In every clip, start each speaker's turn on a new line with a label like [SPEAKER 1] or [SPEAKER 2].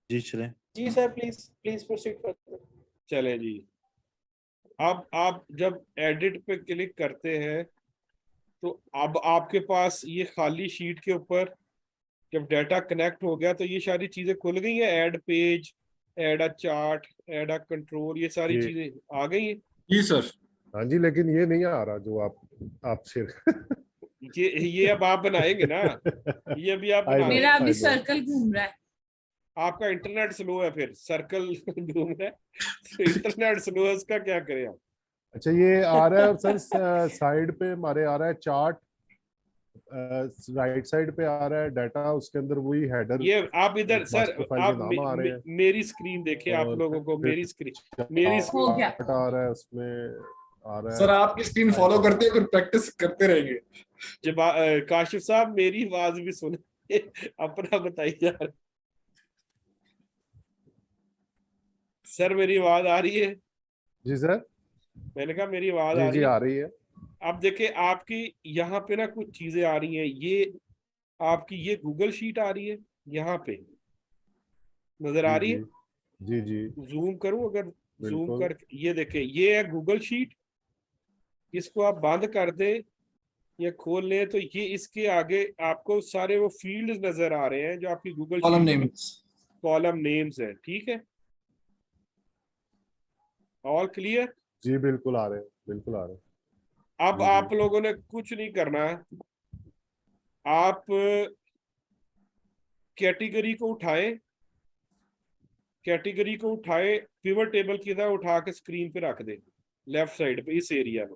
[SPEAKER 1] जी चलें।
[SPEAKER 2] जी sir, please proceed further.
[SPEAKER 3] चले जी। अब आप जब एडिट पे क्लिक करते हैं तो अब आपके पास ये खाली शीट के ऊपर जब डाटा कनेक्ट हो गया तो ये सारी चीजें खुल गई हैं। Add page, add a chart, add a control, ये सारी
[SPEAKER 4] जी।
[SPEAKER 3] चीजें आ गई हैं।
[SPEAKER 5] जी सर।
[SPEAKER 4] हाँ जी, लेकिन ये नहीं आ रहा जो आप शेयर
[SPEAKER 3] ये अब आप बनाएंगे ना, ये अभी आप
[SPEAKER 4] I
[SPEAKER 3] बना
[SPEAKER 4] know,
[SPEAKER 3] रहे
[SPEAKER 6] मेरा
[SPEAKER 3] हैं।
[SPEAKER 6] अभी
[SPEAKER 4] I know.
[SPEAKER 6] सर्कल घूम रहा है।
[SPEAKER 3] आपका इंटरनेट स्लो है, फिर सर्कल घूम रहा है तो इंटरनेट स्लो है, उसका क्या करें आप?
[SPEAKER 4] अच्छा, ये आ रहा है सर, साइड पे हमारे आ रहा है चार्ट, राइट साइड पे आ रहा है डाटा, उसके अंदर वही हेडर
[SPEAKER 3] ये आप इधर सर,
[SPEAKER 4] मास्टर फाइल
[SPEAKER 3] आप
[SPEAKER 4] के नाम आ रहे हैं
[SPEAKER 3] मेरी स्क्रीन देखे आप
[SPEAKER 4] और
[SPEAKER 3] लोगों को,
[SPEAKER 4] फिर
[SPEAKER 3] मेरी स्क्रीन
[SPEAKER 6] हो गया।
[SPEAKER 4] चार्ट आ रहा है, उसमें आ रहा
[SPEAKER 5] सर
[SPEAKER 4] है।
[SPEAKER 5] आपकी स्क्रीन फॉलो करते हैं, फिर प्रैक्टिस करते रहेंगे।
[SPEAKER 3] जब काशिफ साहब मेरी आवाज भी सुने अपना बताइए यार। सर मेरी आवाज आ रही है?
[SPEAKER 4] जी सर।
[SPEAKER 3] मैंने कहा मेरी आवाज आ
[SPEAKER 4] जी
[SPEAKER 3] रही
[SPEAKER 4] जी
[SPEAKER 3] है।
[SPEAKER 4] आ रही है।
[SPEAKER 3] अब देखिए आपकी यहाँ पे ना कुछ चीजें आ रही हैं। ये आपकी ये गूगल शीट आ रही है, यहाँ पे नजर आ
[SPEAKER 4] जी
[SPEAKER 3] रही
[SPEAKER 4] जी
[SPEAKER 3] है।
[SPEAKER 4] जी जी
[SPEAKER 3] जूम करूं अगर? जूम
[SPEAKER 4] बिल्कुल।
[SPEAKER 3] कर, ये देखिए ये है गूगल शीट। इसको आप बंद कर दें या खोल लें तो ये इसके आगे आपको सारे वो फील्ड नजर आ रहे हैं जो आपकी Google
[SPEAKER 5] column
[SPEAKER 3] sheet
[SPEAKER 5] names.
[SPEAKER 3] Column names है। ठीक है, ऑल क्लियर?
[SPEAKER 4] जी बिल्कुल आ रहे हैं, बिल्कुल आ रहे हैं।
[SPEAKER 3] अब
[SPEAKER 4] जी
[SPEAKER 3] आप
[SPEAKER 4] जी
[SPEAKER 3] लोगों ने कुछ नहीं करना है। आप कैटेगरी को उठाएं, कैटेगरी को उठाए, पिवट टेबल की तरह उठा के स्क्रीन पे रख दे, लेफ्ट साइड पे इस एरिया में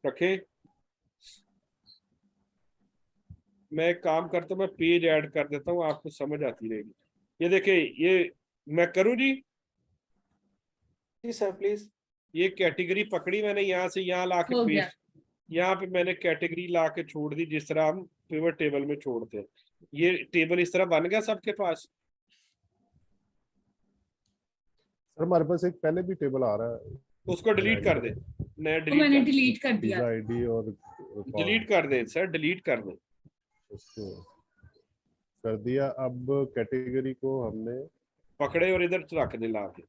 [SPEAKER 3] रखें। मैं एक काम करता हूँ, मैं पेज ऐड कर देता हूँ, आपको समझ आती रहेगी। ये देखिए, ये मैं करूँ जी?
[SPEAKER 2] जी सर प्लीज।
[SPEAKER 3] ये कैटेगरी पकड़ी मैंने, यहाँ से यहाँ ला के
[SPEAKER 6] हो गया।
[SPEAKER 3] पेस्ट, यहाँ पे मैंने कैटेगरी ला के छोड़ दी, जिस तरह हम पिवट टेबल में छोड़ते हैं। ये टेबल इस तरह बन गया सबके पास।
[SPEAKER 4] सर, हमारे पास एक पहले भी टेबल आ रहा है,
[SPEAKER 3] उसको डिलीट कर दे, नया
[SPEAKER 6] तो
[SPEAKER 3] डिलीट
[SPEAKER 6] मैंने
[SPEAKER 3] कर,
[SPEAKER 6] डिलीट कर दिया।
[SPEAKER 4] पिज्जा आईडी और
[SPEAKER 3] डिलीट कर दे सर, डिलीट कर दे।
[SPEAKER 4] उसको कर दिया। अब कैटेगरी को हमने
[SPEAKER 3] पकड़े और इधर रख दे ला के।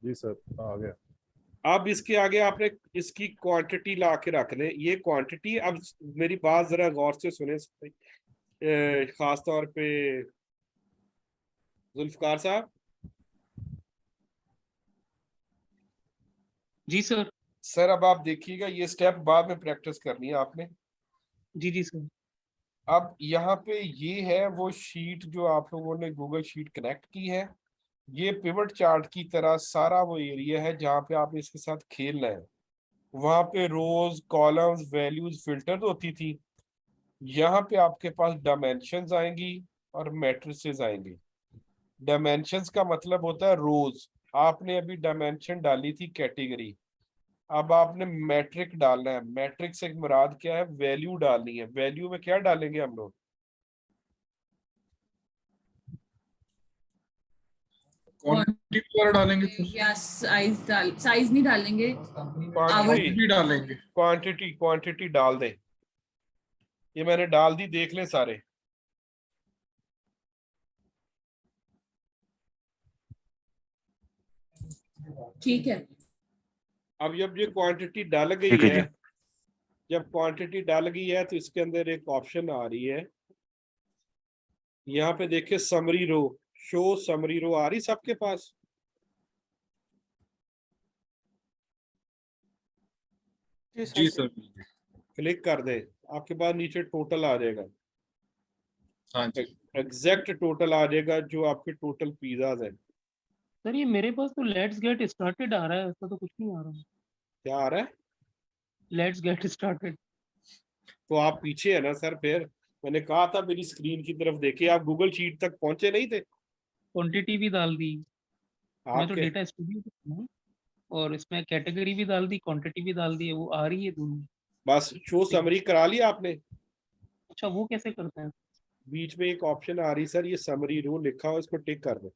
[SPEAKER 4] जी सर आ गया।
[SPEAKER 3] अब इसके आगे आपने इसकी क्वांटिटी ला के रख दे, ये क्वांटिटी। अब मेरी बात जरा गौर से सुने, खास तौर पे जुल्फकार साहब।
[SPEAKER 7] जी सर।
[SPEAKER 3] सर अब आप देखिएगा, ये स्टेप बाद में प्रैक्टिस करनी है आपने।
[SPEAKER 7] जी जी सर।
[SPEAKER 3] अब यहाँ पे ये है वो शीट जो आप लोगों ने गूगल शीट कनेक्ट की है। ये पिवट चार्ट की तरह सारा वो एरिया है जहाँ पे आपने इसके साथ खेलना है। वहां पे रोज, कॉलम्स, वैल्यूज, फिल्टर होती थी। यहाँ पे आपके पास डायमेंशंस आएंगी और मैट्रिसेस आएंगे। डायमेंशंस का मतलब होता है रोज। आपने अभी डायमेंशन डाली थी कैटेगरी, अब आपने मैट्रिक डालना है। मैट्रिक से मुराद क्या है? वैल्यू डालनी है। वैल्यू में क्या डालेंगे हम लोग?
[SPEAKER 5] क्वांटिटी वगैरह डालेंगे सर।
[SPEAKER 6] या साइज नहीं डालेंगे।
[SPEAKER 5] क्वांटिटी डालेंगे।
[SPEAKER 3] क्वांटिटी डाल दें। ये मैंने डाल दी, देख लें सारे।
[SPEAKER 6] ठीक है।
[SPEAKER 3] अब जब ये क्वांटिटी डाल गई
[SPEAKER 1] ठीक है
[SPEAKER 3] है,
[SPEAKER 1] जी।
[SPEAKER 3] जब क्वांटिटी डाल गई है तो इसके अंदर एक ऑप्शन आ रही है, यहाँ पे देखिए समरी रो, शो समरी रो आ रही सबके पास।
[SPEAKER 5] जी सर।
[SPEAKER 3] क्लिक कर दे, आपके पास नीचे टोटल आ जाएगा।
[SPEAKER 5] हाँ जी।
[SPEAKER 3] एग्जैक्ट टोटल आ जाएगा जो आपके टोटल पिज्जाज है।
[SPEAKER 7] सर ये मेरे पास तो लेट्स गेट स्टार्टेड आ रहा है, ऐसा तो कुछ नहीं आ रहा।
[SPEAKER 3] क्या आ रहा है?
[SPEAKER 7] Let's get started.
[SPEAKER 3] तो आप पीछे है ना सर। फिर मैंने कहा था मेरी स्क्रीन की तरफ देखिए, आप गूगल शीट तक पहुंचे नहीं थे।
[SPEAKER 7] क्वांटिटी भी डाल दी। मैं तो
[SPEAKER 3] आपके
[SPEAKER 7] डेटा स्टूडियो हूँ और इसमें कैटेगरी भी डाल दी, क्वांटिटी भी डाल दी है, वो आ रही है दोनों।
[SPEAKER 3] बस शो समरी करा लिया आपने।
[SPEAKER 7] अच्छा वो कैसे करते हैं?
[SPEAKER 3] बीच में एक ऑप्शन आ रही सर, ये समरी रो लिखा हो, इसको टिक कर दो।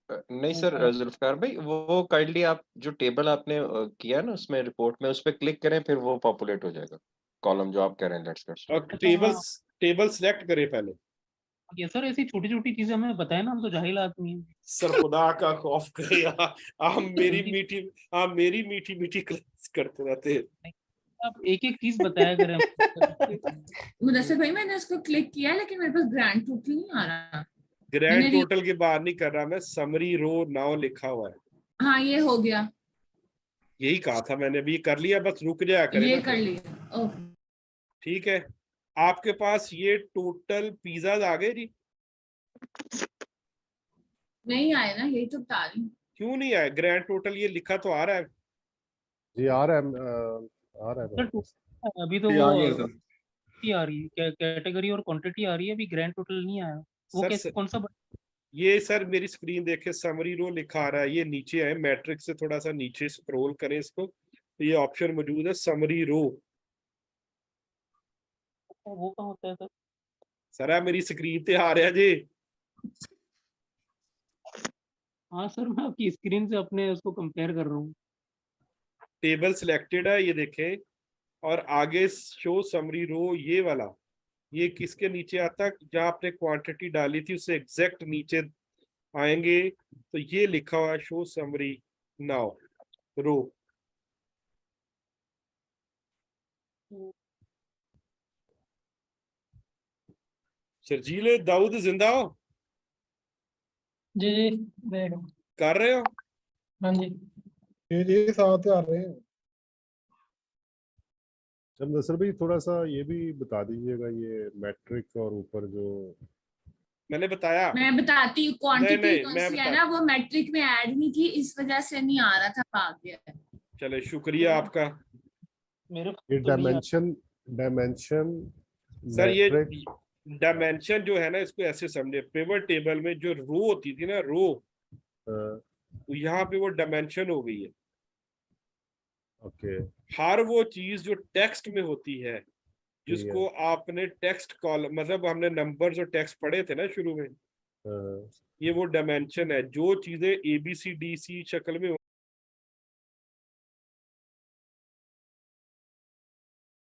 [SPEAKER 8] नहीं सर, जुल्फकार भाई वो काइंडली आप जो टेबल आपने किया ना उसमें रिपोर्ट में, उस पर क्लिक करें, फिर वो पॉपुलेट हो जाएगा। कॉलम जो आप कह रहे हैं, लेट्स गेट
[SPEAKER 3] और टेबल सेलेक्ट करें पहले।
[SPEAKER 7] ये सर ऐसी छोटी छोटी चीजें हमें बताए ना, हम तो जाहिल आदमी हैं।
[SPEAKER 3] सर खुदा का खौफ करे आप मेरी मीठी मीठी क्लास करते रहते हैं।
[SPEAKER 7] आप एक एक चीज बताया करें।
[SPEAKER 6] मुदस्सिर भाई मैंने इसको क्लिक किया लेकिन मेरे पास ग्रैंड टोटल नहीं आ रहा।
[SPEAKER 3] ग्रैंड
[SPEAKER 6] मैंने
[SPEAKER 3] टोटल के बाहर नहीं कर रहा मैं, समरी रो नाउ लिखा हुआ है।
[SPEAKER 6] हाँ ये हो गया,
[SPEAKER 3] यही कहा था मैंने, भी कर लिया, बस रुक जाया करें
[SPEAKER 6] ये
[SPEAKER 3] ना।
[SPEAKER 6] कर लिया। ओके
[SPEAKER 3] ठीक है, आपके पास ये टोटल पिज्जा आ गए जी?
[SPEAKER 6] नहीं आए ना, यही तो बता रही हूँ।
[SPEAKER 3] क्यों नहीं आए? ग्रैंड टोटल ये लिखा तो आ रहा है।
[SPEAKER 4] जी आ रहा है, आ रहा है
[SPEAKER 7] सर
[SPEAKER 4] मेरे पास।
[SPEAKER 7] अभी तो
[SPEAKER 5] ये
[SPEAKER 7] वो
[SPEAKER 5] आ गया सर।
[SPEAKER 7] quantity आ रही है, कैटेगरी और क्वांटिटी आ रही है, अभी ग्रैंड टोटल नहीं आया। वो
[SPEAKER 3] सर,
[SPEAKER 7] कैसे, कौन सा
[SPEAKER 3] ये सर मेरी स्क्रीन देखे, समरी रो लिखा आ रहा है, ये नीचे है, मैट्रिक्स से थोड़ा सा नीचे स्क्रॉल करें इसको, तो ये ऑप्शन मौजूद है समरी रो।
[SPEAKER 7] वो कहाँ होता है सर?
[SPEAKER 3] सर आप मेरी स्क्रीन पे आ रहा जी।
[SPEAKER 7] हाँ सर, मैं आपकी स्क्रीन से अपने उसको कंपेयर कर रहा हूँ।
[SPEAKER 3] टेबल सिलेक्टेड है, ये देखें, और आगे शो समरी रो ये वाला, ये किसके नीचे आता है? जहां आपने क्वांटिटी डाली थी उससे एग्जैक्ट नीचे आएंगे, तो ये लिखा हुआ है शो समरी नाउ रो। शर्जीले दाऊद जिंदा हो?
[SPEAKER 1] जी जी देख
[SPEAKER 3] कर रहे हो?
[SPEAKER 1] हाँ जी
[SPEAKER 2] ये साथ आ रहे हैं।
[SPEAKER 4] चल नसर भाई थोड़ा सा ये भी बता दीजिएगा, ये मैट्रिक और ऊपर जो
[SPEAKER 3] मैंने बताया।
[SPEAKER 6] मैं बताती हूँ, क्वांटिटी
[SPEAKER 3] नहीं,
[SPEAKER 6] कौन
[SPEAKER 3] मैं
[SPEAKER 6] सी है
[SPEAKER 3] बता-
[SPEAKER 6] ना, वो मैट्रिक में ऐड नहीं थी, इस वजह से नहीं आ रहा था, आ गया।
[SPEAKER 3] चले, शुक्रिया आपका।
[SPEAKER 7] मेरे
[SPEAKER 4] ये
[SPEAKER 7] तो नहीं आ-
[SPEAKER 4] डायमेंशन
[SPEAKER 3] सर ये
[SPEAKER 4] मैट्रिक।
[SPEAKER 3] डायमेंशन जो है ना, इसको ऐसे समझे, पिवट टेबल में जो रो होती थी ना, रो, तो यहाँ पे वो डायमेंशन हो गई है।
[SPEAKER 4] ओके
[SPEAKER 3] हर वो चीज जो टेक्स्ट में होती है, जिसको आपने टेक्स्ट कॉलम, मतलब हमने नंबर्स और टेक्स्ट पढ़े थे ना शुरू में, ये वो डायमेंशन है। जो चीजें ABCDC शक्ल में